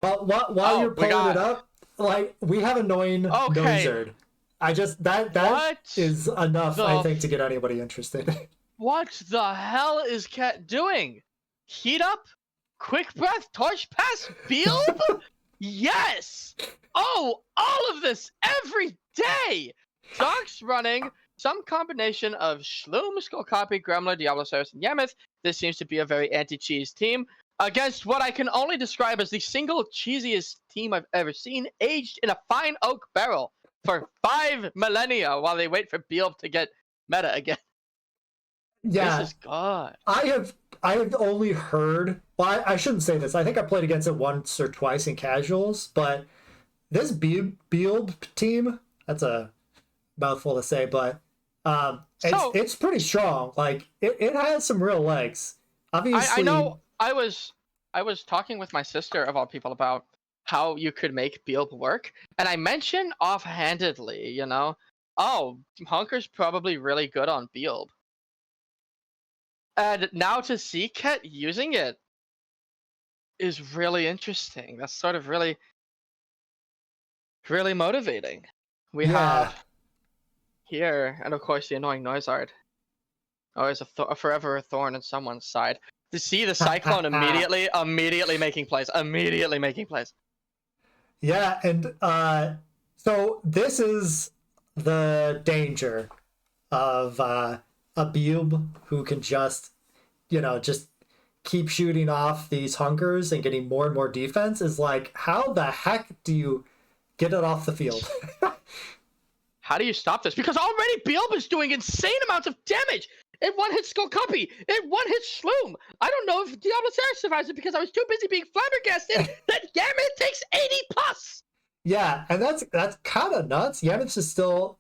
But while Oh, you're pulling it up, like we have annoying Okay, Nozerd. I just that what is enough, I the think, to get anybody interested. what the hell is Cat doing? Heat up? Quick breath? Torch pass? Beelb? Yes! Oh, all of this every day! Zonk's running some combination of Shloom, Skullcopy, Gremlin, Diablosaurus, and Yameth. This seems to be a very anti-cheese team against what I can only describe as the single cheesiest team I've ever seen, aged in a fine oak barrel for 5 millennia while they wait for Beelb to get meta again. This Yeah, is good. I have only heard. Well, I shouldn't say this. I think I played against it once or twice in casuals, but this Beeld team, that's a mouthful to say, but So it's pretty strong. Like it has some real legs. I Obviously, know I was talking with my sister of all people about how you could make Beelp work, and I mentioned offhandedly, oh, Hunker's probably really good on Beelp. And now to see Ket using it is really interesting. That's sort of really, really motivating. We yeah. have here, and of course the annoying Noizard. Always forever a thorn in someone's side. To see the Cyclone immediately making plays, immediately making plays. Yeah, and so this is the danger of a Beub who can just keep shooting off these hunkers and getting more and more defense is like, how the heck do you get it off the field? How do you stop this? Because already Beelb is doing insane amounts of damage. It one hit Skullcopy. It one hit Shloom. I don't know if Diablo Sarah survives it because I was too busy being flabbergasted that Yamith takes 80 plus. Yeah, and that's kind of nuts. Yamits is still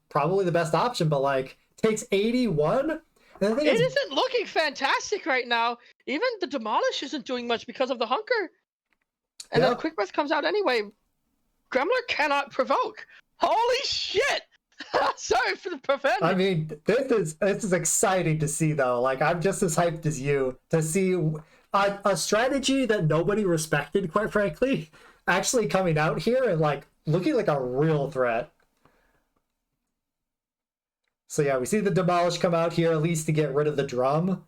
probably the best option, but like takes 81. And the thing It is, isn't looking fantastic right now. Even the Demolish isn't doing much because of the Hunker. And then yep. Quick Breath comes out anyway. Gremler cannot provoke. Holy shit! Sorry for the profanity. I mean, this is exciting to see though. Like I'm just as hyped as you to see a strategy that nobody respected, quite frankly, actually coming out here and like looking like a real threat. So yeah, we see the Demolish come out here at least to get rid of the drum.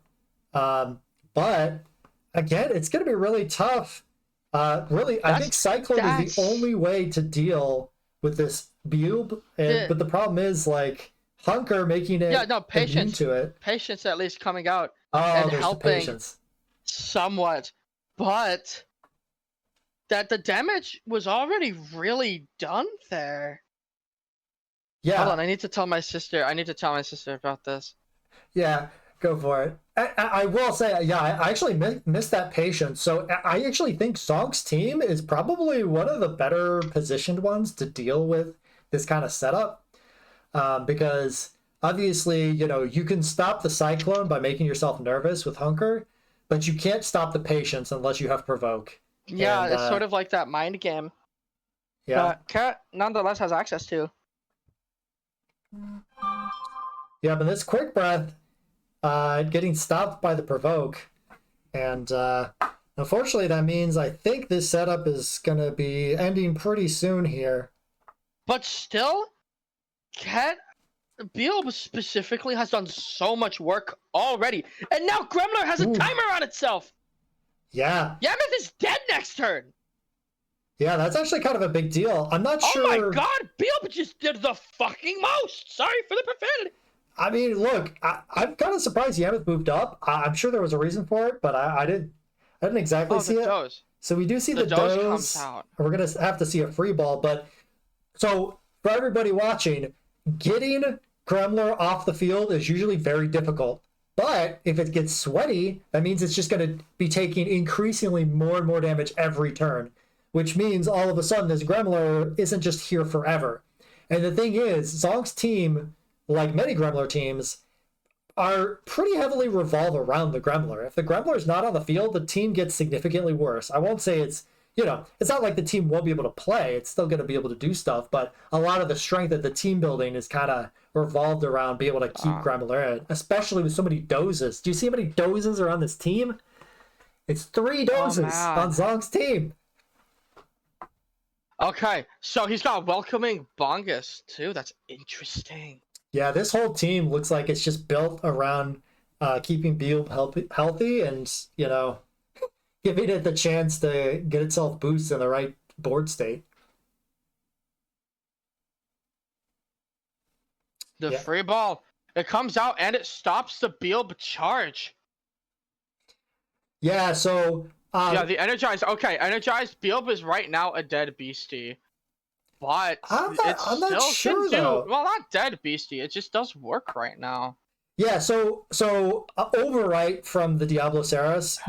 But again, it's going to be really tough. Really, I think Cyclone is the only way to deal with this Bube. But the problem is like Hunker making it immune to it. Patience at least coming out and helping the patience somewhat, but that the damage was already really done there. Yeah. Hold on, I need to tell my sister about this. Yeah, go for it. I will say, yeah, I actually missed that patience. So I actually think Zonk's team is probably one of the better positioned ones to deal with this kind of setup. Because obviously, you can stop the Cyclone by making yourself nervous with Hunker, but you can't stop the patience unless you have Provoke. Yeah, it's sort of like that mind game. Yeah. Cat nonetheless has access to. Yeah, but this Quick Breath getting stopped by the Provoke. And unfortunately, that means I think this setup is going to be ending pretty soon here. But still, Beelb specifically has done so much work already. And now Gremler has a timer on itself. Yeah. Yamith is dead next turn. Yeah, that's actually kind of a big deal. I'm not sure. Oh my god, Beelb just did the fucking most. Sorry for the profanity. I mean, look, I'm kind of surprised Yamith moved up. I'm sure there was a reason for it, but I didn't exactly see it. Doze. So we do see the doze doze. comes out. We're going to have to see a free ball. But so for everybody watching, getting Gremler off the field is usually very difficult. But if it gets sweaty, that means it's just going to be taking increasingly more and more damage every turn, which means all of a sudden this Gremler isn't just here forever. And the thing is, Zonk's team, like many Gremler teams, are pretty heavily revolve around the Gremler. If the Gremler is not on the field, the team gets significantly worse. I won't say it's not like the team won't be able to play. It's still going to be able to do stuff, but a lot of the strength of the team building is kind of revolved around being able to keep Gremler in, especially with so many dozes. Do you see how many dozes are on this team? It's 3 dozes on Zonk's team. Okay, so he's got welcoming Bongus too. That's interesting. Yeah, this whole team looks like it's just built around keeping Beal healthy and, giving it the chance to get itself boosted in the right board state. The Yeah. free ball. It comes out and it stops the Bealb charge. Yeah, so Yeah, the energized. Okay, energized Bealb is right now a dead beastie, but I'm not still can sure do though. well. Not dead beastie. It just does work right now. Yeah, so overwrite from the Diablo Saras,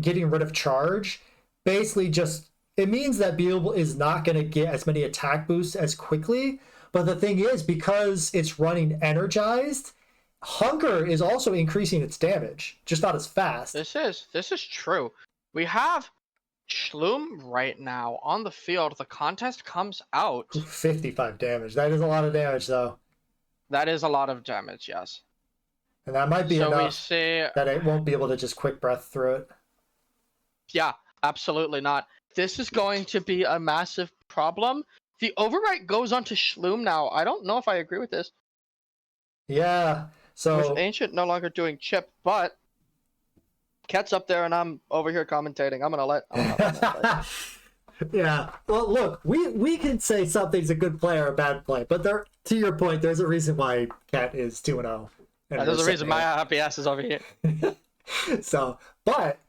getting rid of charge, basically just it means that Beal is not going to get as many attack boosts as quickly. But the thing is, because it's running energized, hunger is also increasing its damage, just not as fast. This is true. We have Schloom right now on the field. The contest comes out. 55 damage. That is a lot of damage, though. That is a lot of damage, yes. And that might be So we enough see. that it won't be able to just quick breath through it. Yeah, absolutely not. This is going to be a massive problem. The overwrite goes on to Schloom now. I don't know if I agree with this. Yeah, so With Ancient no longer doing chip, but Ket's up there and I'm over here commentating. I'm gonna let yeah. Well, look, we can say something's a good play or a bad play, but there, to your point, there's a reason why Cat is 2-0. There's a reason my happy ass is over here. So, but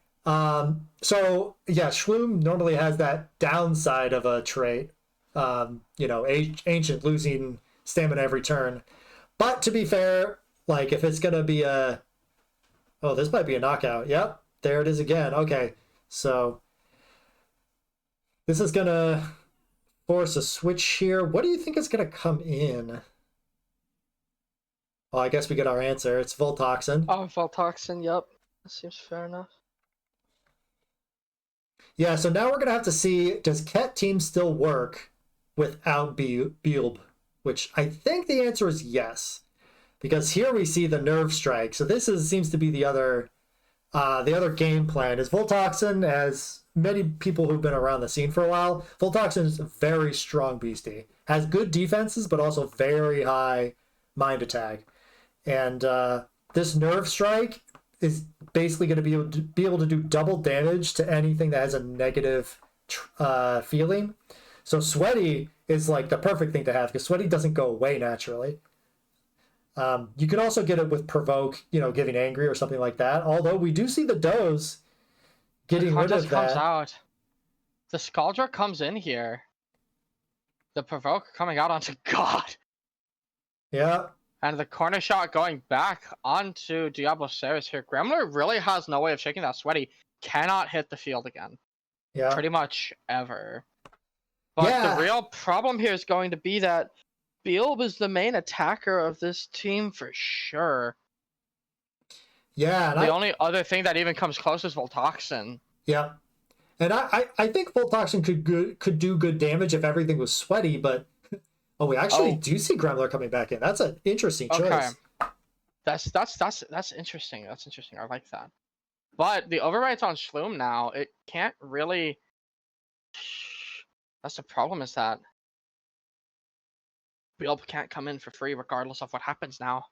so yeah, Schloom normally has that downside of a trait. Ancient losing stamina every turn. But to be fair, like if it's gonna be this might be a knockout. Yep, there it is again. Okay, so this is gonna force a switch here. What do you think is gonna come in? Well, I guess we get our answer. It's Voltoxin. Oh, Voltoxin, yep. That seems fair enough. Yeah, so now we're going to have to see, does Ket team still work without Bealb? Which I think the answer is yes. Because here we see the Nerve Strike. So this seems to be the other game plan. Is Voltoxin, as many people who've been around the scene for a while, Voltoxin is a very strong beastie. Has good defenses, but also very high mind attack. And this Nerve Strike is basically going to be able to do double damage to anything that has a negative feeling. So Sweaty is like the perfect thing to have because Sweaty doesn't go away naturally. You can also get it with Provoke, giving angry or something like that. Although we do see the Doze getting rid of that. Comes out. The Scaldra comes in here. The Provoke coming out onto God. Yeah. And the corner shot going back onto Diablo Ceres here. Gremlin really has no way of shaking that Sweaty. Cannot hit the field again. Yeah. Pretty much ever. But the real problem here is going to be that Bealb is the main attacker of this team for sure. Yeah. And the only other thing that even comes close is Voltoxin. Yeah. And I think Voltoxin could do good damage if everything was Sweaty, but we actually do see Gremlin coming back in. That's an interesting choice. Okay. That's interesting. That's interesting. I like that. But the override's on Schloom now. It can't really. That's the problem. Is that Bealb can't come in for free regardless of what happens now.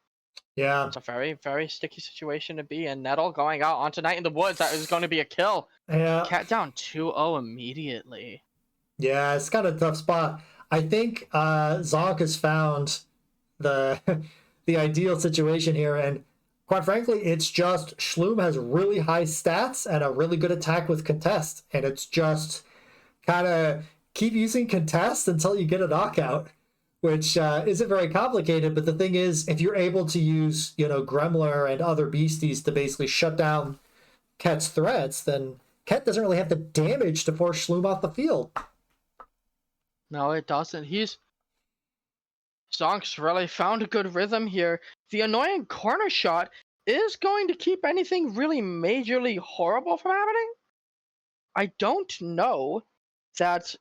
Yeah. It's a very, very sticky situation to be in. Nettle going out onto Night in the Woods. That is going to be a kill. Yeah. Cat down 2-0 immediately. Yeah, it's kind of a tough spot. I think Zonk has found the ideal situation here, and quite frankly, it's just Schloom has really high stats and a really good attack with contest, and it's just kind of keep using contest until you get a knockout, which isn't very complicated. But the thing is, if you're able to use Gremlin and other beasties to basically shut down Ket's threats, then Ket doesn't really have the damage to force Schloom off the field. No, it doesn't. Zonk's really found a good rhythm here. The annoying corner shot is going to keep anything really majorly horrible from happening. I don't know that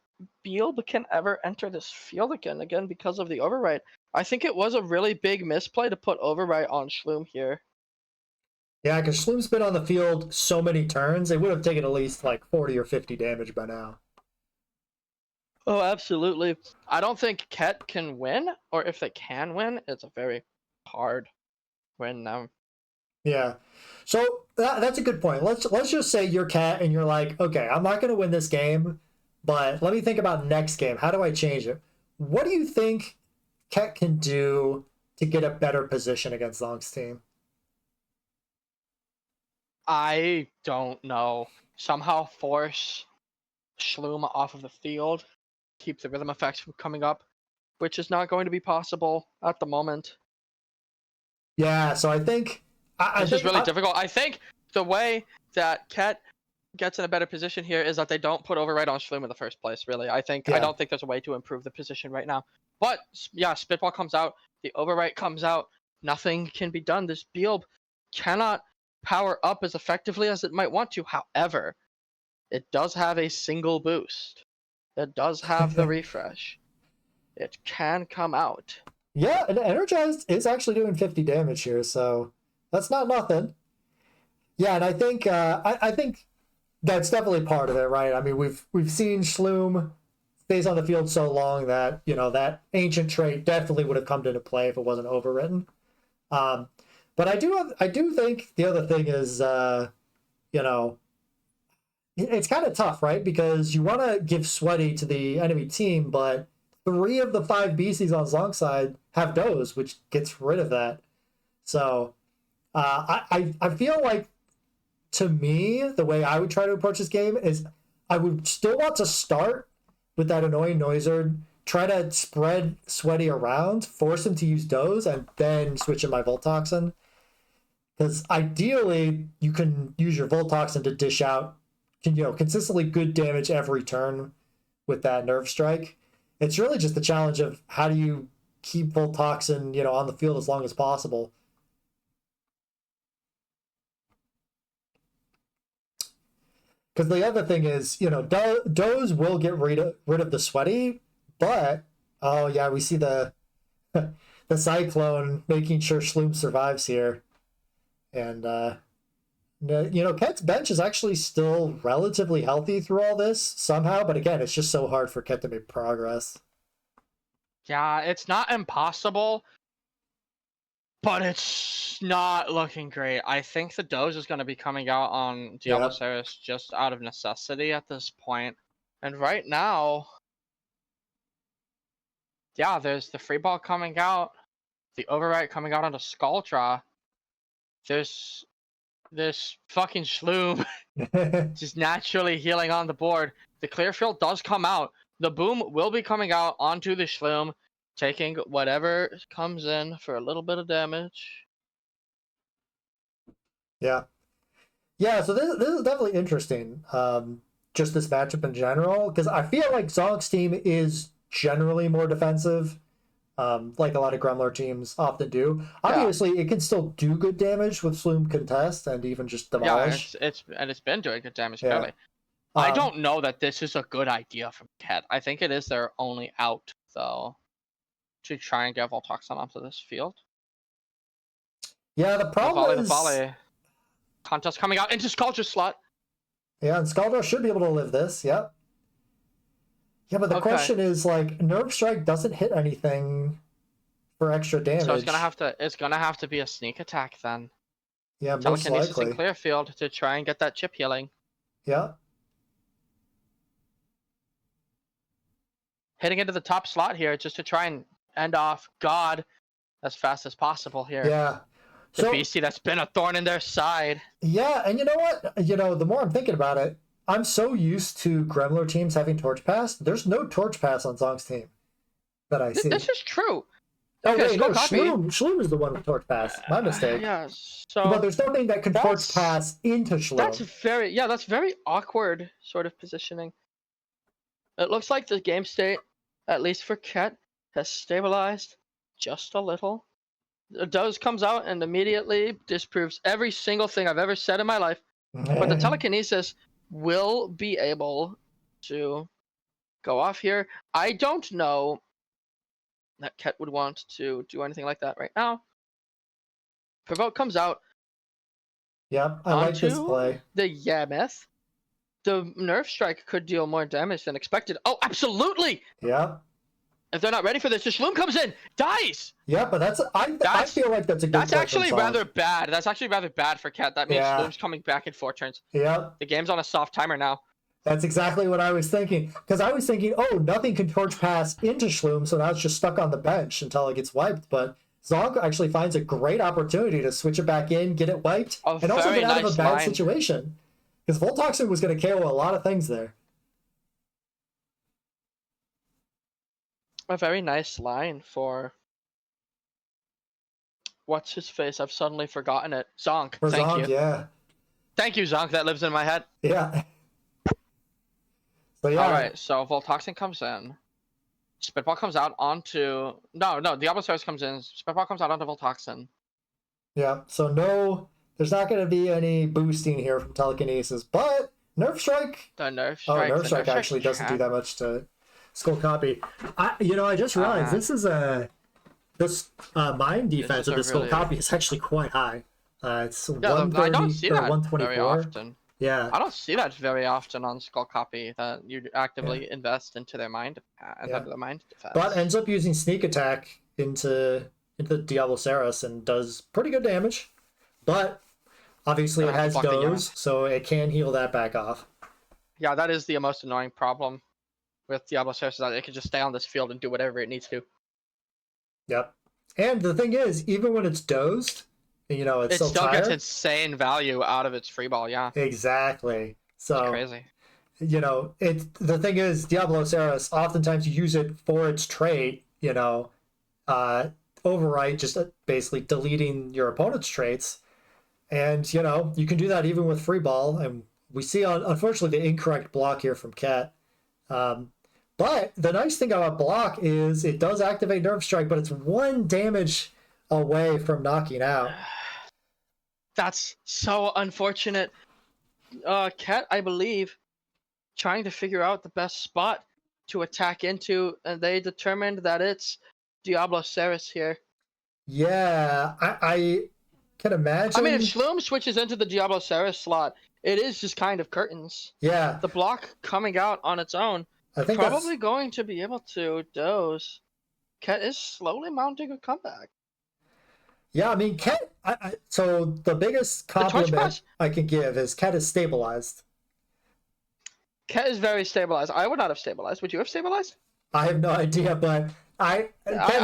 Bealb can ever enter this field again because of the overwrite. I think it was a really big misplay to put overwrite on Schloom here. Yeah, because Schloom's been on the field so many turns, it would have taken at least like 40 or 50 damage by now. Oh, absolutely. I don't think Ket can win, or if they can win, it's a very hard win now. Yeah. So that's a good point. Let's just say you're Cat and you're like, okay, I'm not going to win this game, but let me think about next game. How do I change it? What do you think Cat can do to get a better position against Zonk's team? I don't know. Somehow force Schloom off of the field, keep the rhythm effects from coming up, which is not going to be possible at the moment. Yeah. So I think I This is think really difficult. I think the way that Ket gets in a better position here is that they don't put override on Schloom in the first place. Really, I yeah. don't think there's a way to improve the position right now. But yeah, Spitball comes out, the overwrite comes out, nothing can be done. This Bealb cannot power up as effectively as it might want to. However, it does have a single boost. It does have the refresh. It can come out. Yeah, and Energized is actually doing 50 damage here, so that's not nothing. Yeah, and I think I think that's definitely part of it, right? I mean, we've seen Schloom stays on the field so long that that ancient trait definitely would have come into play if it wasn't overwritten. Um, but I do think the other thing is you know it's kind of tough, right? Because you want to give Sweaty to the enemy team, but 3 of the 5 beasties on Zonk's side have Doze, which gets rid of that. So I feel like, to me, the way I would try to approach this game is I would still want to start with that annoying Noizard, try to spread Sweaty around, force him to use Doze, and then switch in my Voltoxin. Because ideally, you can use your Voltoxin to dish out, consistently good damage every turn with that Nerve Strike. It's really just the challenge of how do you keep Voltoxin, on the field as long as possible. Because the other thing is, Doze will get rid of the Sweaty, but oh yeah, we see the the Cyclone making sure Schloom survives here, and Ket's bench is actually still relatively healthy through all this somehow, but again, it's just so hard for Ket to make progress. Yeah, it's not impossible, but it's not looking great. I think the Doge is going to be coming out on Diablosaurus just out of necessity at this point. And right now, yeah, there's the free ball coming out, the overwrite coming out onto Skulltra. There's this fucking Schloom just naturally healing on the board. The clear field does come out. The boom will be coming out onto the Schloom, taking whatever comes in for a little bit of damage. Yeah. Yeah, so this is definitely interesting. Just this matchup in general, because I feel like Zonk's team is generally more defensive, like a lot of Gremlin teams often do. Obviously, it can still do good damage with Sloom Contest and even just demolish. Yeah, it's been doing good damage, Yeah. clearly. I don't know that this is a good idea from Ket. I think it is their only out, though, to try and get Voltoxin onto this field. Yeah, the problem is... The volley. Contest coming out into Skulldra's slot. Yeah, and Skuldra should be able to live this, yep. Yeah, but the question is, like, Nerve Strike doesn't hit anything for extra damage. So it's gonna have to be a sneak attack then. Yeah, most Telekinesis likely. in clear field to try and get that chip healing. Yeah. Hitting into the top slot here just to try and end off God as fast as possible here. Yeah. The beastie that's been a thorn in their side. Yeah, and you know what? The more I'm thinking about it, I'm so used to Gremlin teams having Torch Pass. There's no Torch Pass on Zonk's team that I see. This is true. Oh, okay, wait, no, Schloom is the one with Torch Pass. My mistake. Yeah, so... But there's nothing that can Torch Pass into Schloom. That's very awkward sort of positioning. It looks like the game state, at least for Ket, has stabilized just a little. The Doze comes out and immediately disproves every single thing I've ever said in my life. But the telekinesis will be able to go off here. I don't know that Ket would want to do anything like that right now. Provoke comes out. Yep, I like this play. The Yameth. the Nerf Strike could deal more damage than expected. Oh, absolutely! Yeah. If they're not ready for this, the Shloom comes in, dies! Yeah, but I feel like that's a good That's play from actually Zonk. rather bad. That's actually rather bad for Cat. That means Yeah. Shloom's coming back in 4 turns. Yeah. The game's on a soft timer now. That's exactly what I was thinking. Because I was thinking, oh, nothing can torch pass into Shloom, so now it's just stuck on the bench until it gets wiped. But Zonk actually finds a great opportunity to switch it back in, get it wiped, and also get out of a bad situation. Because Voltoxin was going to KO a lot of things there. A very nice line for... What's his face? I've suddenly forgotten it. Zonk. For Thank Zonk, you. yeah. Thank you, Zonk. That lives in my head. Yeah. So, yeah. Alright, so Voltoxin comes in. Spitball comes out onto... No, Diablosaurus comes in. Spitball comes out onto Voltoxin. Yeah, so no... There's not going to be any boosting here from telekinesis, but Nerf Strike... The Nerf Strike... Nerf Strike actually doesn't do that much to Skull Copy. I just realized this mind defense of the Skull Copy is actually quite high. It's 130 I don't see that 124. very often. Yeah. I don't see that very often on Skull Copy, that you actively invest into their mind, their mind defense. But ends up using Sneak Attack into Diablosaurus and does pretty good damage. But obviously it has Doze, so it can heal that back off. Yeah, that is the most annoying problem with Diablosaurus, is that it can just stay on this field and do whatever it needs to. Yep. And the thing is, even when it's dozed, it still gets insane value out of its free ball, yeah. Exactly. So it's crazy. The thing is, Diablosaurus, oftentimes you use it for its trait, overwrite, just basically deleting your opponent's traits. And, you can do that even with free ball. And we see, unfortunately, the incorrect block here from Cat. But the nice thing about block is it does activate Nerf Strike, but it's 1 damage away from knocking out. That's so unfortunate. Cat, I believe, trying to figure out the best spot to attack into, and they determined that it's Diablosaurus here. Yeah, I can imagine. I mean, if Shloom switches into the Diablosaurus slot, it is just kind of curtains. Yeah. The block coming out on its own, I think probably going to be able to doze. Cat is slowly mounting a comeback. Yeah, I mean, Cat... so the biggest compliment I can give is Cat is stabilized. Cat is very stabilized. I would not have stabilized. Would you have stabilized? I have no idea, but Cat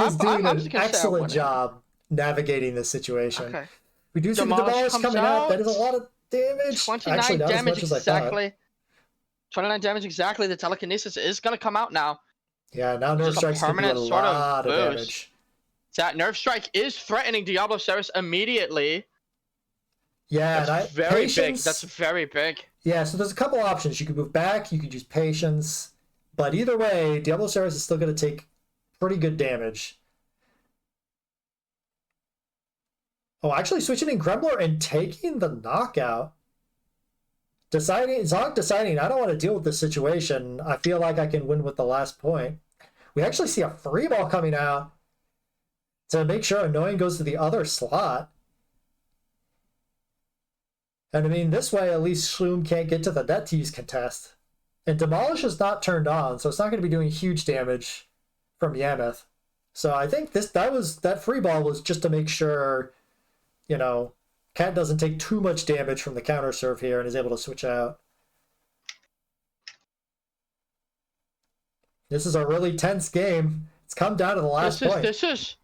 is doing an excellent job navigating this situation. Okay. We do see the Demolish coming out. That is a lot of damage. 29 Actually, not damage as much as I thought. 29 damage exactly. The telekinesis is going to come out now. Yeah, now Nerf Strike's going to do a lot of damage. That Nerf Strike is threatening Diablosaurus immediately. Yeah, that's very big. That's very big. Yeah, so there's a couple options. You could move back, you could use Patience, but either way, Diablosaurus is still going to take pretty good damage. Oh, actually switching in Gremlor and taking the knockout. Zonk deciding, I don't want to deal with this situation. I feel like I can win with the last point. We actually see a free ball coming out to make sure Annoying goes to the other slot. And I mean, this way, at least Shloom can't get to the net tease contest. And Demolish is not turned on, so it's not going to be doing huge damage from Yameth. So I think that free ball was just to make sure, Cat doesn't take too much damage from the counter serve here and is able to switch out. This is a really tense game. It's come down to the last point.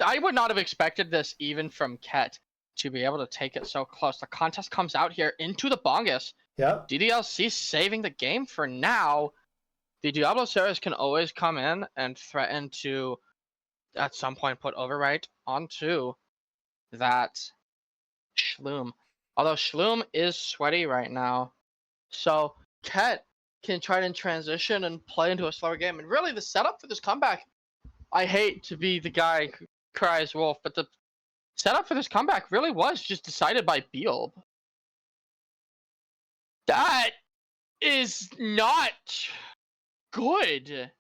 I would not have expected this even from Ket to be able to take it so close. The contest comes out here into the Bongus. Yep. DDLC saving the game for now. The Diablosaurus can always come in and threaten to, at some point, put Overwrite onto that Shloom. Although Shloom is sweaty right now. So Ket can try to transition and play into a slower game. And really, the setup for this comeback, I hate to be the guy who cries wolf, but the setup for this comeback really was just decided by Bealb. That is not good.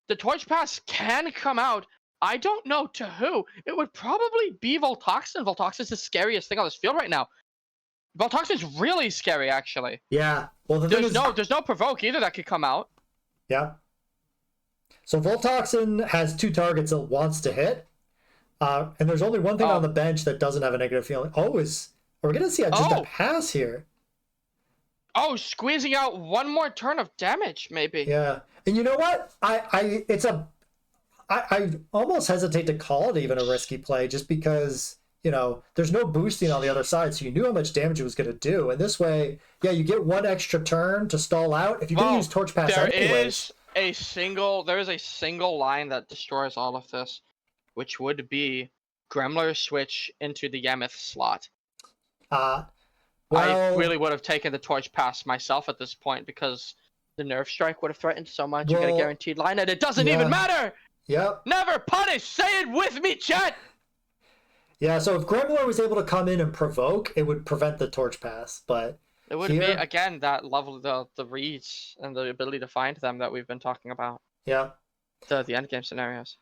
The Torch Pass can come out. I don't know to who. It would probably be Voltoxin. Voltoxin is the scariest thing on this field right now. Voltoxin's really scary, actually. Yeah. Well, the thing is, There's no provoke either that could come out. yeah. So Voltoxin has 2 targets it wants to hit, and there's only one thing on the bench that doesn't have a negative feeling. Are we gonna see just a pass here? Oh, squeezing out one more turn of damage, maybe. Yeah, and you know what? I almost hesitate to call it even a risky play, just because there's no boosting on the other side, so you knew how much damage it was going to do. And this way, yeah, you get 1 extra turn to stall out. If you're going to use Torch Pass anyways. There is a single line that destroys all of this, which would be Gremlin switch into the Yammoth slot. Well, I really would have taken the Torch Pass myself at this point, because the Nerve Strike would have threatened so much. You get a guaranteed line, and it doesn't even matter! Yep. Never punish! Say it with me, chat! Yeah, so if Gremlin was able to come in and provoke, it would prevent the Torch Pass, but it would be, again, that level, the reads and the ability to find them that we've been talking about. Yeah. The endgame scenarios.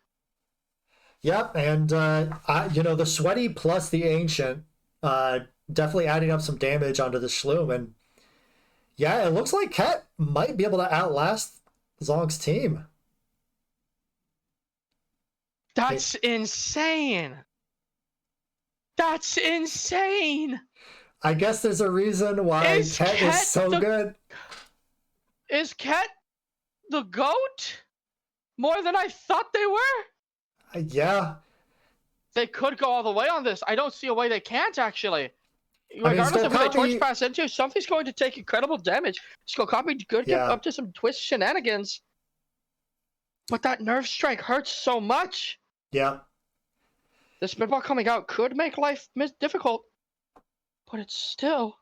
Yep, and the Sweaty plus the Ancient definitely adding up some damage onto the Shloom, and yeah, it looks like Ket might be able to outlast Zonk's team. That's insane! That's insane! I guess there's a Reason why Ket is so good. Is Ket the GOAT? More than I thought they were? Yeah. They could go all the way on this. I don't see a way they can't, actually. Regardless of who they Torch Pass into, something's going to take incredible damage. Skullcopy could get up to some twist shenanigans. But that Nerve Strike hurts so much. Yeah. The Spitball coming out could make life difficult. But it's still...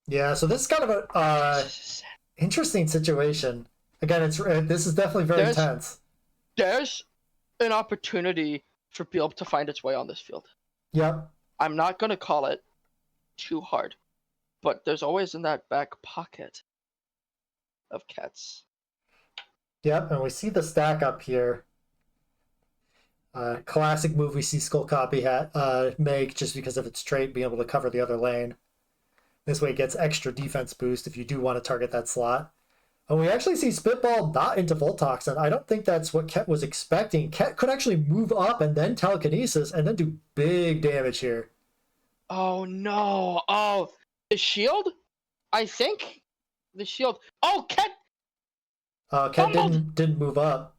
Yeah, so this is kind of a interesting situation. Again, this is definitely very intense. There's an opportunity for Bealb to find its way on this field. Yep. I'm not going to call it too hard, but there's always in that back pocket of Kets. Yep, and we see the stack up here. Classic move we see Skullcopy make just because of its trait being able to cover the other lane. This way it gets extra defense boost if you do want to target that slot. And we actually see Spitball not into Voltoxin. I don't think that's what Ket was expecting. Ket could actually move up and then Telekinesis and then do big damage here. Oh no. Oh, the shield? I think the shield. Oh, Ket! Ket didn't move up.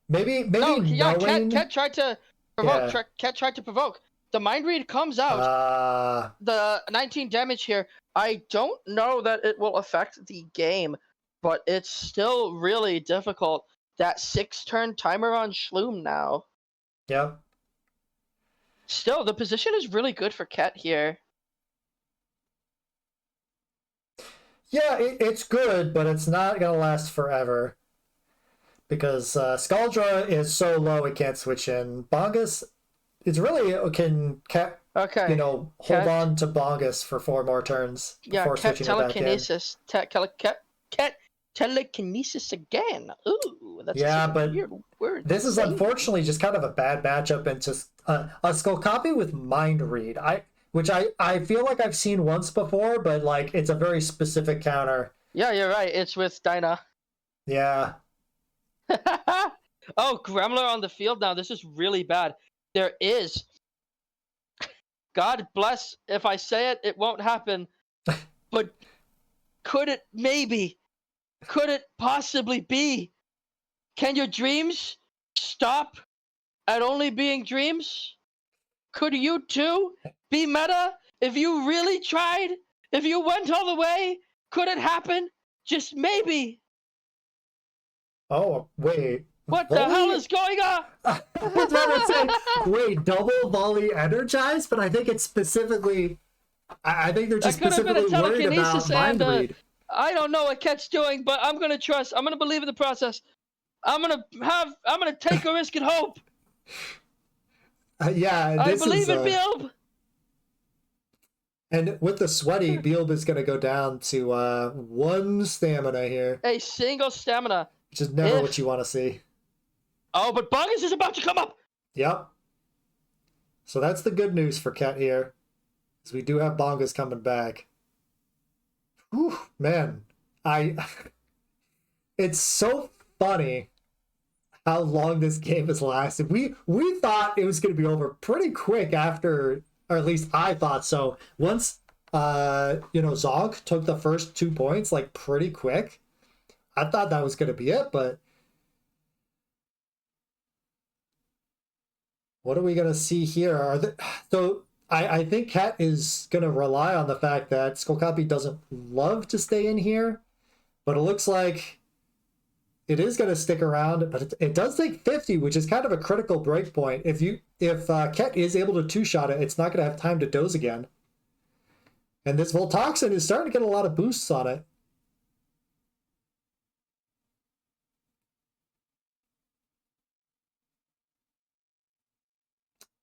Maybe no, yeah, knowing... Ket tried to provoke. Yeah. Ket tried to provoke. The Mind Read comes out. The 19 damage here. I don't know that it will affect the game, but it's still really difficult. That 6-turn timer on Shloom now. Yep. Still, the position is really good for Ket here. Yeah, it's good, but it's not going to last forever. Because Skaldra is so low it can't switch in. Bongus, it's really can Ket, hold on to Bongus for 4 more turns before switching it back in. Ket telekinesis again. Ooh, that's but weird word. This is unfortunately just kind of a bad matchup into a Skullcopy with Mind Read. Which I feel like I've seen once before, but like it's a very specific counter. Yeah, you're right. It's with Dinah. Yeah. Oh, Gremlin on the field now. This is really bad. There is. God bless. If I say it, it won't happen. But could it maybe? Could it possibly be? Can your dreams stop at only being dreams? Could you too be meta if you really tried? If you went all the way? Could it happen? Just maybe. Oh, wait. What the hell is going on? I was about to say, wait, double volley energized? But I think it's specifically... I think they're just specifically worried about Mind Read. I don't know what Ket's doing, but I'm going to trust. I'm going to believe in the process. I'm going to take a risk and hope. Yeah, I believe in Bealb. And with the Sweaty, Bealb is going to go down to 1 stamina here. A single stamina. Which is never what you want to see. Oh, but Bongus is about to come up. Yep. So that's the good news for Ket here. Because we do have Bongas coming back. Whew, man. It's so funny how long this game has lasted. We thought it was going to be over pretty quick after, or at least I thought so. Once Zonk took the first 2 points like pretty quick, I thought that was going to be it, but what are we going to see here? So I think Cat is going to rely on the fact that Skullcopy doesn't love to stay in here, but it looks like it is going to stick around, but it does take 50, which is kind of a critical break point. If Ket is able to two-shot it, it's not going to have time to doze again. And this Voltoxin is starting to get a lot of boosts on it.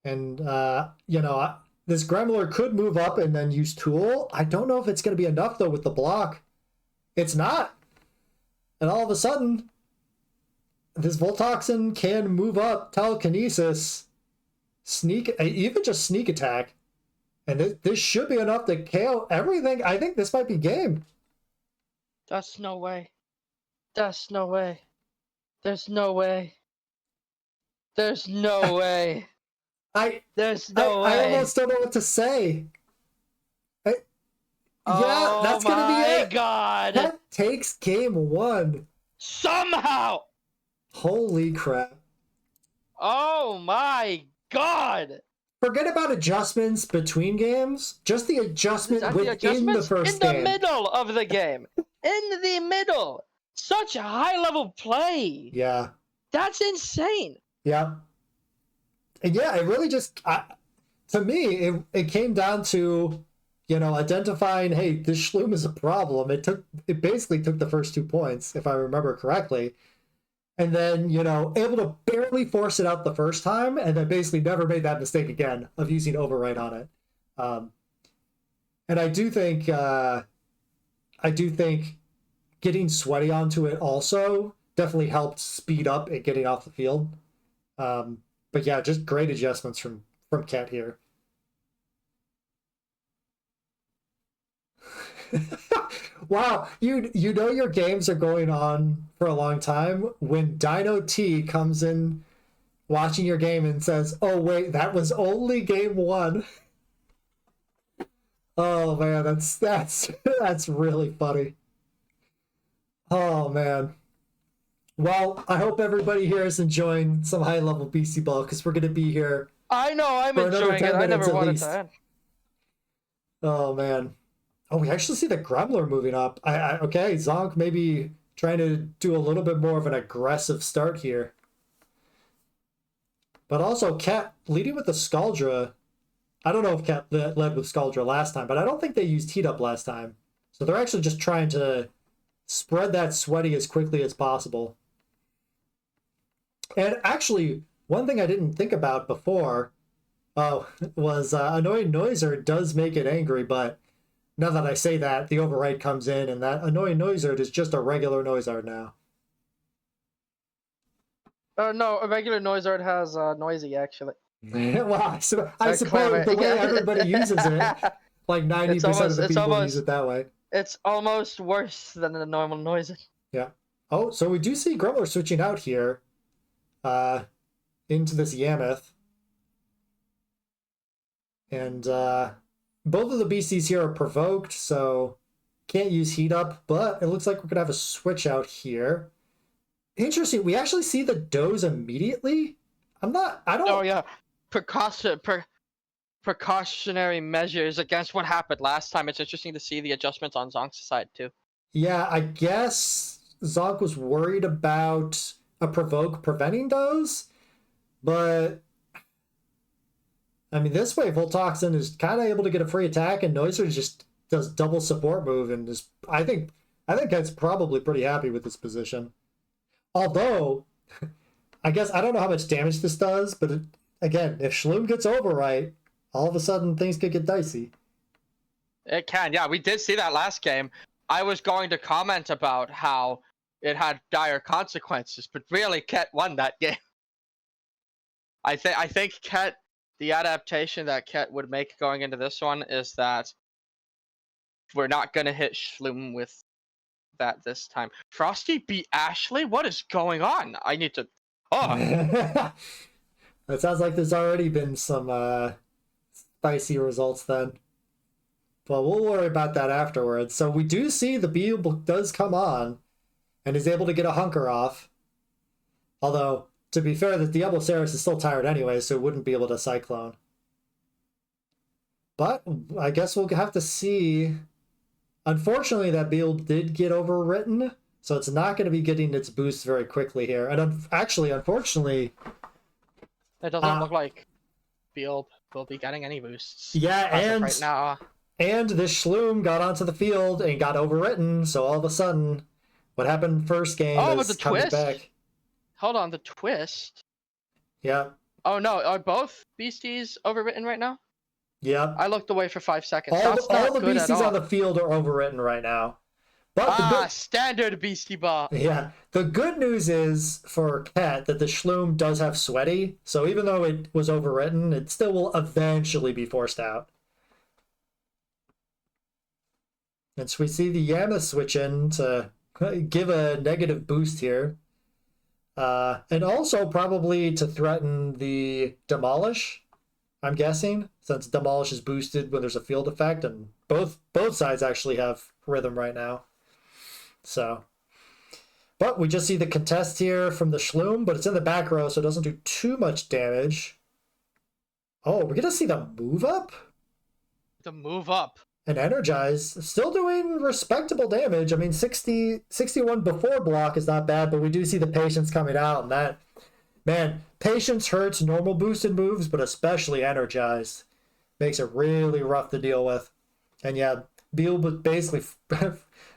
And, this Gremlin could move up and then use Tool. I don't know if it's going to be enough, though, with the block. It's not. And all of a sudden, this Voltoxin can move up, Telekinesis, sneak, even just sneak attack. And this should be enough to KO everything. I think this might be game. That's no way. That's no way. There's no way. There's no way. There's no way. I almost don't know what to say. That's gonna be it. Oh my god! That takes game 1. Somehow! Holy crap. Oh my god! Forget about adjustments between games. Just the adjustment within the first game. In the middle of the game. In the middle. Such a high-level play. Yeah. That's insane. Yeah. And yeah, it really just, to me, it came down to, identifying, hey, this Schloom is a problem. It basically took the first 2 points, if I remember correctly. And then, able to barely force it out the first time, and then basically never made that mistake again of using Overwrite on it. And I do think getting Sweaty onto it also definitely helped speed up it getting off the field. But yeah, just great adjustments from Cat here. Wow, you know your games are going on for a long time when Dino T comes in watching your game and says, "Oh wait, that was only game 1." Oh man, that's really funny. Oh man. Well, I hope everybody here is enjoying some high-level Beastieball, because we're going to be here. I know, I'm enjoying it. I never wanted to end. Oh, man. Oh, we actually see the Gremlin moving up. Okay, Zonk maybe trying to do a little bit more of an aggressive start here. But also, Cat leading with the Scaldra. I don't know if Cat led with Scaldra last time, but I don't think they used Heat Up last time. So they're actually just trying to spread that Sweaty as quickly as possible. And actually, one thing I didn't think about before was Annoying Noiser does make it angry, but now that I say that, the Overwrite comes in, and that Annoying Noiser is just a regular Noisard now. No, a regular Noisard has Noisy, actually. Well, I suppose the way everybody uses it, like 90% of the people use it that way. It's almost worse than a normal Noisy. Yeah. Oh, so we do see Gremlin switching out here. Into this Yammoth. And both of the beasties here are provoked, so can't use Heat Up, but it looks like we're going to have a switch out here. Interesting, we actually see the doze immediately? Oh yeah, precautionary measures against what happened last time. It's interesting to see the adjustments on Zonk's side, too. Yeah, I guess Zonk was worried about a provoke preventing those, but I mean, this way Voltoxin is kind of able to get a free attack, and Noiser just does double support move, and just I think that's probably pretty happy with this position. Although, I guess I don't know how much damage this does, but again, if Schloom gets Overwrite, all of a sudden things could get dicey. It can, yeah. We did see that last game. I was going to comment about how it had dire consequences, but really, Ket won that game. I think Ket the adaptation that Ket would make going into this one is that we're not gonna hit Schloom with that this time. Frosty beat Ashley? What is going on? I need to... Oh, It sounds like there's already been some spicy results then. But we'll worry about that afterwards. So we do see the Beetle does come on and is able to get a hunker off. Although, to be fair, the Diablosaurus is still tired anyway, so it wouldn't be able to Cyclone. But I guess we'll have to see. Unfortunately, that Beetle did get overwritten, so it's not going to be getting its boost very quickly here. And actually, unfortunately... it doesn't look like Beelb will be getting any boosts. Yeah, and... right now. And this Schloom got onto the field and got overwritten, so all of a sudden, what happened first game is but the coming twist? back. Hold on, the twist? Yeah. Oh no, are both beasties overwritten right now? Yeah. I looked away for 5 seconds. All That's the not good beasties at all. on the field are overwritten right now. But standard beastie ball. Yeah. The good news is for Ket that the Schloom does have sweaty, so even though it was overwritten, it still will eventually be forced out. And so we see the Yama switch in to give a negative boost here. And also probably to threaten the Demolish, I'm guessing, since Demolish is boosted when there's a field effect, and both sides actually have rhythm right now. So, but we just see the contest here from the Schloom, but it's in the back row, so it doesn't do too much damage. Oh, we're gonna see the move up? The move up. And Energize, still doing respectable damage. I mean, 61 before block is not bad, but we do see the Patience coming out, and that, man, Patience hurts normal boosted moves, but especially Energized. Makes it really rough to deal with. And yeah, Beal was basically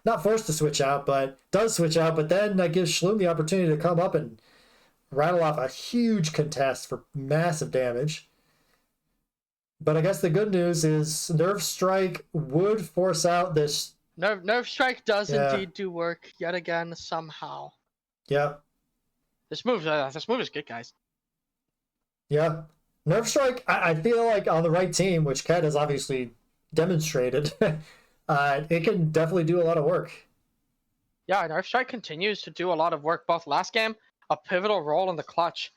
not forced to switch out, but does switch out, but then that gives Schloom the opportunity to come up and rattle off a huge contest for massive damage. But I guess the good news is Nerve Strike would force out this... Nerve Strike does indeed do work yet again somehow. Yeah. This move is good, guys. Yeah. Nerve Strike, I feel like on the right team, which Ket has obviously demonstrated, it can definitely do a lot of work. Yeah, Nerve Strike continues to do a lot of work. Both last game, a pivotal role in the clutch.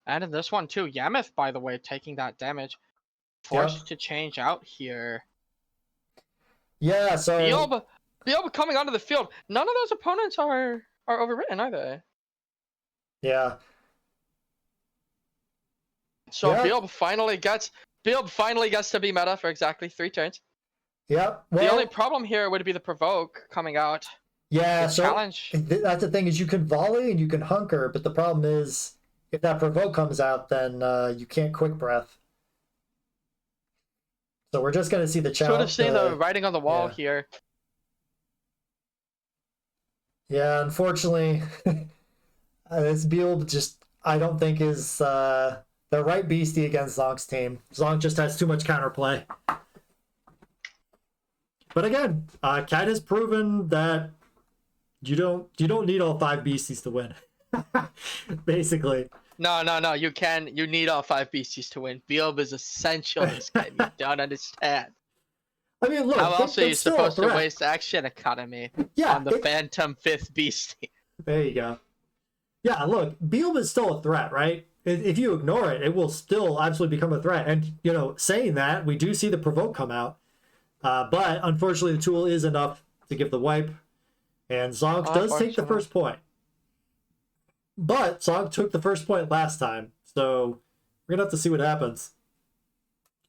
And in this one too. Yameth, by the way, taking that damage. Forced to change out here. Yeah, so... Beelb coming onto the field. None of those opponents are overwritten, are they? Yeah. So Beelb finally gets to be meta for exactly 3 turns. Yeah. Well, the only problem here would be the provoke coming out. Yeah, so challenge. That's the thing, is you can volley and you can hunker, but the problem is if that provoke comes out, then you can't quick breath. So we're just going to see the challenge. Should have seen the writing on the wall here. Yeah, unfortunately, this build just, I don't think is the right beastie against Zonk's team. Zonk just has too much counterplay. But again, Ket has proven that you don't need all 5 beasties to win. Basically. No. You need all 5 beasties to win. Beelb is essential in this game. You don't understand. I mean, look. How else are you supposed to waste Action Economy on the Phantom 5th beastie? There you go. Yeah, look, Beelb is still a threat, right? If you ignore it, it will still absolutely become a threat. And, saying that, we do see the provoke come out. But, unfortunately, the tool is enough to give the wipe. And Zonk does take the first point. But Zonk took the first point last time, so we're going to have to see what happens.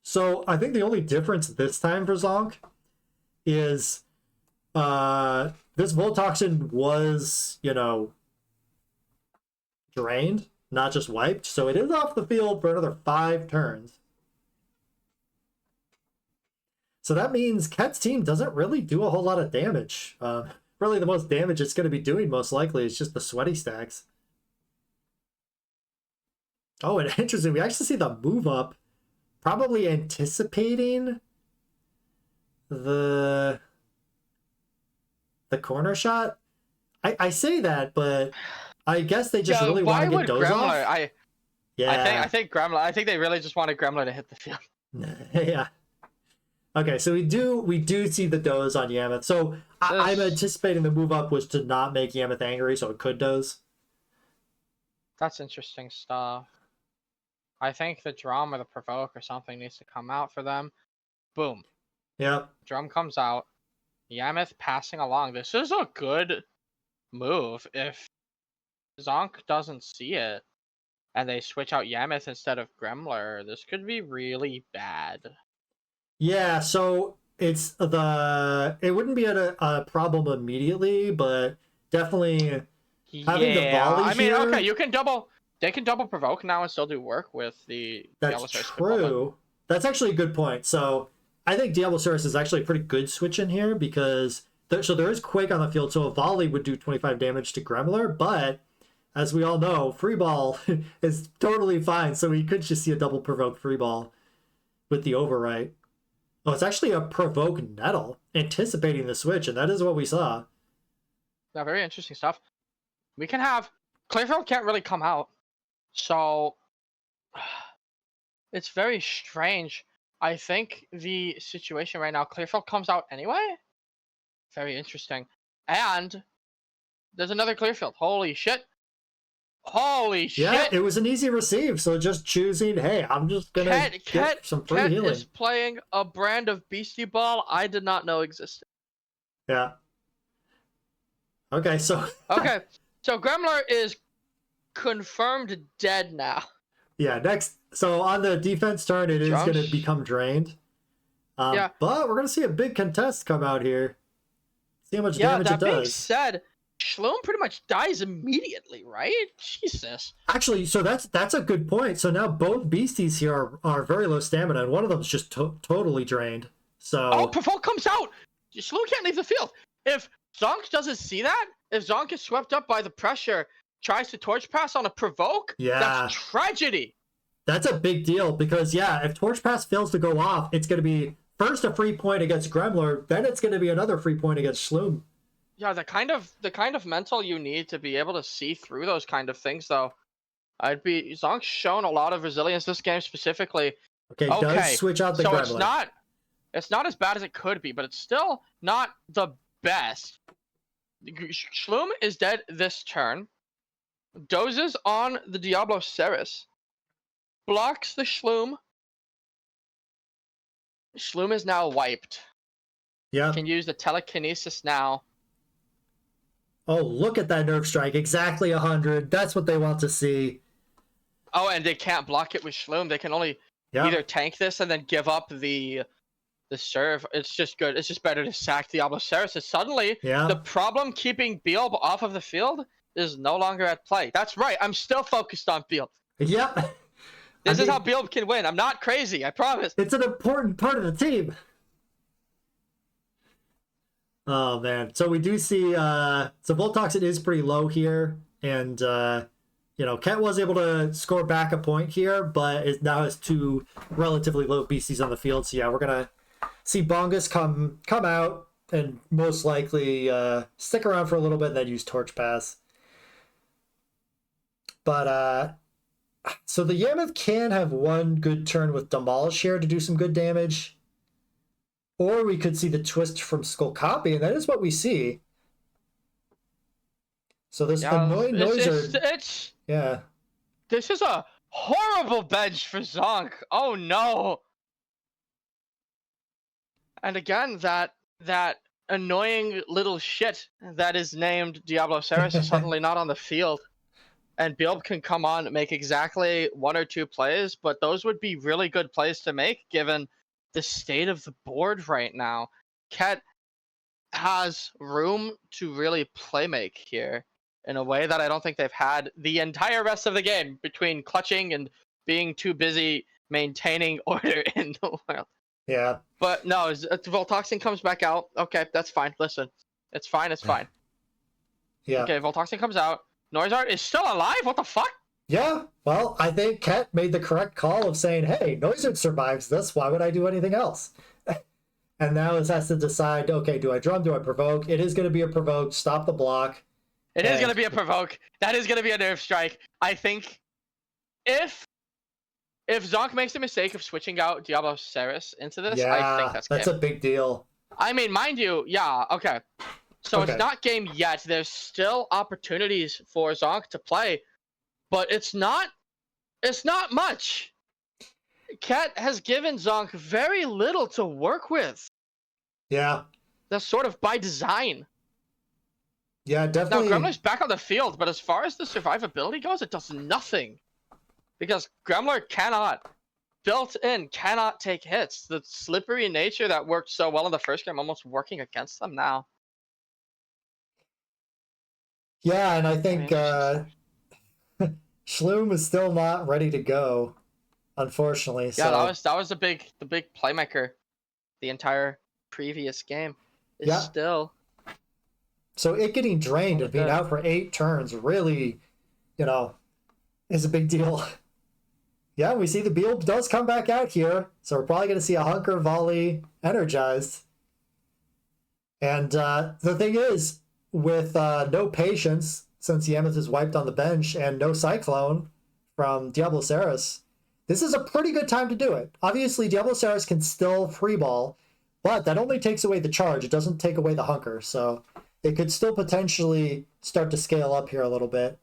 So I think the only difference this time for Zonk is this Voltoxin was, drained, not just wiped. So it is off the field for another 5 turns. So that means Ket's team doesn't really do a whole lot of damage. Really the most damage it's going to be doing most likely is just the sweaty stacks. Oh, and interesting, we actually see the move up, probably anticipating the corner shot. I say that, but I guess they just really want to get Doze off. Yeah. I think Gremlin. I think they really just wanted Gremlin to hit the field. Yeah. Okay, so we do see the doze on Yammoth. So I'm anticipating the move up was to not make Yammoth angry, so it could doze. That's interesting stuff. I think the drum or the provoke or something needs to come out for them. Boom. Yep. Drum comes out. Yammoth passing along. This is a good move. If Zonk doesn't see it and they switch out Yammoth instead of Gremler, this could be really bad. Yeah, so it wouldn't be a problem immediately, but definitely having the volley I mean, here, okay, they can double provoke now and still do work with the that's true. That's actually a good point. So I think Diablosaurus is actually a pretty good switch in here because there is Quake on the field, so a volley would do 25 damage to Gremler, but as we all know, free ball is totally fine, so we could just see a double provoke free ball with the overwrite. Oh, it's actually a provoke nettle, anticipating the switch, and that is what we saw. Yeah, very interesting stuff. We can have Clearfield can't really come out, so it's very strange. I think the situation right now, Clearfield comes out anyway. Very interesting. And there's another Clearfield. Holy shit. Holy shit. Yeah, it was an easy receive, so just choosing, hey, I'm just gonna get some free healing. Is playing a brand of Beastieball I did not know existed. Yeah. Okay, so okay, so Gremler is confirmed dead now. Yeah, next. So on the defense turn, it is going to become drained. Yeah. But we're going to see a big contest come out here. See how much damage it does. That being said, Shloom pretty much dies immediately, right? Jesus. Actually, so that's a good point. So now both beasties here are very low stamina, and one of them is just totally drained. So Provoke comes out. Shloom can't leave the field. If Zonk doesn't see that, if Zonk is swept up by the pressure, tries to torch pass on a provoke, that's tragedy. That's a big deal because if torch pass fails to go off, it's going to be first a free point against Gremler, then it's going to be another free point against Shloom. Yeah, the kind of mental you need to be able to see through those kind of things, though. Zonk's shown a lot of resilience this game specifically. Okay, does switch out the Gremler. It's not as bad as it could be, but it's still not the best. Shloom is dead this turn. Dozes on the Diablosaurus. Blocks the Shloom. Shloom is now wiped. Yeah. Can use the telekinesis now. Oh, look at that nerve strike. Exactly 100. That's what they want to see. Oh, and they can't block it with Shloom. They can only either tank this and then give up the serve. It's just good. It's just better to sack Diablosaurus. And suddenly, the problem keeping Beelb off of the field is no longer at play. That's right. I'm still focused on Beelb. Yep. This is how Beelb can win. I'm not crazy. I promise. It's an important part of the team. Oh, man. So we do see... so Voltoxin is pretty low here. And, Ket was able to score back a point here, but it now has two relatively low beasties on the field. So, we're going to see Bongus come out and most likely stick around for a little bit and then use Torch Pass. But... so the Yammoth can have one good turn with Demolish here to do some good damage. Or we could see the twist from Skull Copy, and that is what we see. So this annoying Noiser... This is a horrible bench for Zonk. Oh no! And again, that annoying little shit that is named Diablosaurus is suddenly not on the field. And Beelb can come on and make exactly one or two plays, but those would be really good plays to make given the state of the board right now. Ket has room to really play make here in a way that I don't think they've had the entire rest of the game between clutching and being too busy maintaining order in the world. Yeah. But no, Voltoxin comes back out. Okay, that's fine. Listen, it's fine. It's fine. Yeah. Okay, Voltoxin comes out. Noizard is still alive? What the fuck? Yeah, well, I think Ket made the correct call of saying, hey, Noizard survives this, why would I do anything else? And now it has to decide, okay, do I drum, do I provoke? It is going to be a provoke, stop the block. It is going to be a provoke. That is going to be a nerve strike. I think if Zonk makes the mistake of switching out Diablo Ceres into this, I think Yeah, that's that's game. a big deal. I mean, mind you, yeah, okay. So Okay. it's not game yet. There's still opportunities for Zonk to play, but it's not much. Cat has given Zonk very little to work with. Yeah. That's sort of by design. Yeah, Now, definitely. Gremler's back on the field, but as far as the survivability goes, it does nothing. Because Gremler cannot take hits. The slippery nature that worked so well in the first game almost working against them now. Yeah, and I think Schloom is still not ready to go, unfortunately. Yeah, So that was the big playmaker the entire previous game. Is yeah. still. So it getting drained and being out for 8 turns really, is a big deal. Yeah, we see the Beal does come back out here, so we're probably going to see a Hunker Volley energized. And the thing is, with no Patience, since Yameth is wiped on the bench, and no Cyclone from Diablo Ceres, this is a pretty good time to do it. Obviously, Diablo Ceres can still freeball, but that only takes away the charge. It doesn't take away the Hunker, so it could still potentially start to scale up here a little bit.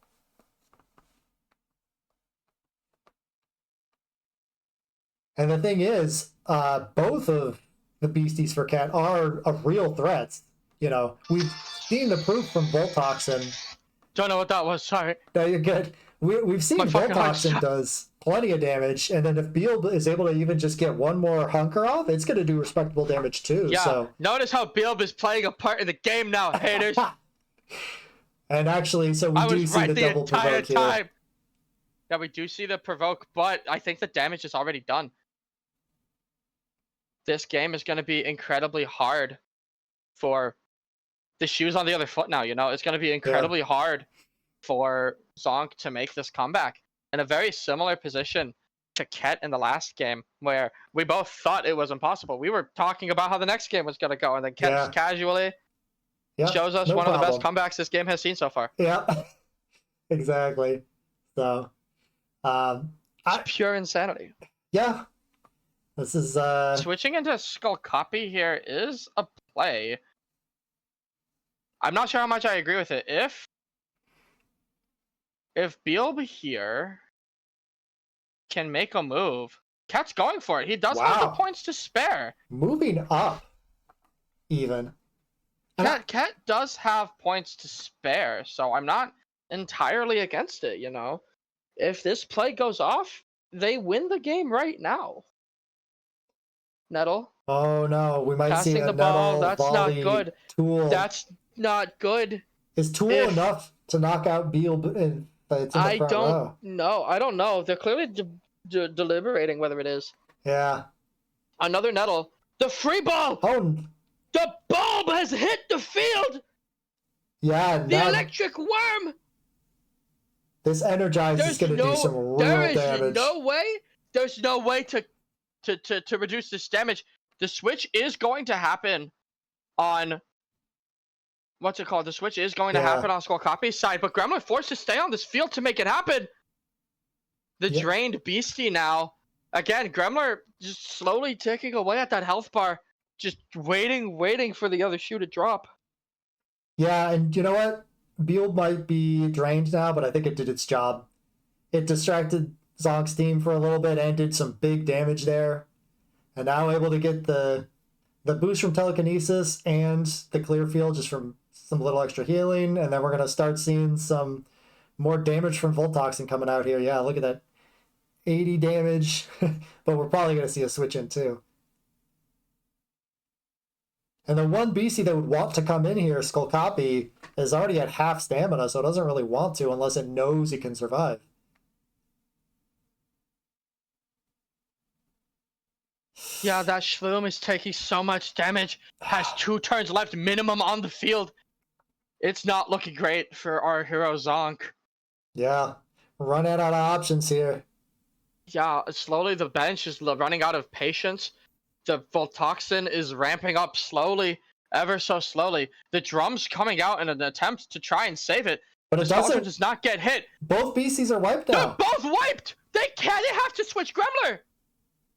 And the thing is, both of the beasties for Cat are real threats. We've seen the proof from Voltoxin. Don't know what that was, sorry. No, you're good. We've seen Voltoxin does plenty of damage, and then if Beal is able to even just get one more Hunker off, it's going to do respectable damage too. Yeah, so. Notice how Beal is playing a part in the game now, haters. And actually, so we do see the double provoke here. Yeah, we do see the provoke, but I think the damage is already done. This game is going to be incredibly hard for the shoes on the other foot now, It's going to be incredibly hard for Zonk to make this comeback. In a very similar position to Ket in the last game, where we both thought it was impossible. We were talking about how the next game was going to go, and then Ket just casually shows us one of the best comebacks this game has seen so far. Yeah, exactly. So, it's pure insanity. Yeah. This is switching into Skull Copy here is a play. I'm not sure how much I agree with it. If Beal here can make a move, Cat's going for it. He does have the points to spare. Moving up, even. Cat does have points to spare, so I'm not entirely against it, If this play goes off, they win the game right now. Nettle. Oh no, we might see a the Nettle ball. That's not good. Tool. That's not good. Is Tool enough to knock out Beal? I don't know. I don't know. They're clearly deliberating whether it is. Yeah. Another Nettle. The free ball. Oh. The bulb has hit the field. Yeah. The electric worm. This Energize is going to do some real damage. There's no way to reduce this damage. The switch is going to happen on what's it called? The switch is going to happen on Skull Copy's side, but Gremlin forced to stay on this field to make it happen. The drained Beastie now. Again, Gremlin just slowly ticking away at that health bar, just waiting for the other shoe to drop. Yeah, and you know what? Beal might be drained now, but I think it did its job. It distracted Zonk's team for a little bit and did some big damage there. And now able to get the boost from telekinesis and the clear field just from some little extra healing. And then we're going to start seeing some more damage from Voltoxin coming out here. Yeah, look at that. 80 damage. But we're probably going to see a switch in too. And the one BC that would want to come in here, Skull Copy, is already at half stamina, so it doesn't really want to unless it knows it can survive. Yeah, that Shloom is taking so much damage. Has 2 turns left minimum on the field. It's not looking great for our hero Zonk. Yeah, running out of options here. Yeah, slowly the bench is running out of patience. The Voltoxin is ramping up slowly, ever so slowly. The drum's coming out in an attempt to try and save it. But it doesn't. Does not get hit. Both BCs are wiped now. They're both wiped! They can't. They have to switch Gremler.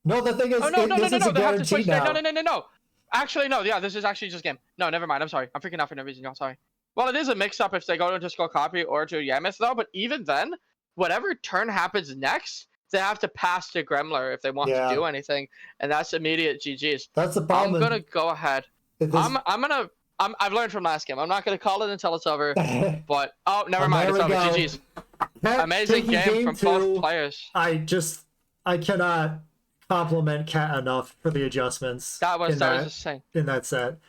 No, the thing is, Oh no, this is a they have to guarantee switch. now. No. Actually, no. Yeah, this is actually just game. No, never mind. I'm sorry. I'm freaking out for no reason. I'm sorry. Well, it is a mix-up if they go to just go copy or to Yamith though. But even then, whatever turn happens next, they have to pass to Gremler if they want to do anything, and that's immediate GG's. That's the problem. I'm gonna go ahead. I've learned from last game. I'm not gonna call it until it's over. But oh, never mind. It's over. GG's. Amazing game from both players. I cannot compliment Cat enough for the adjustments. That was insane. In that set.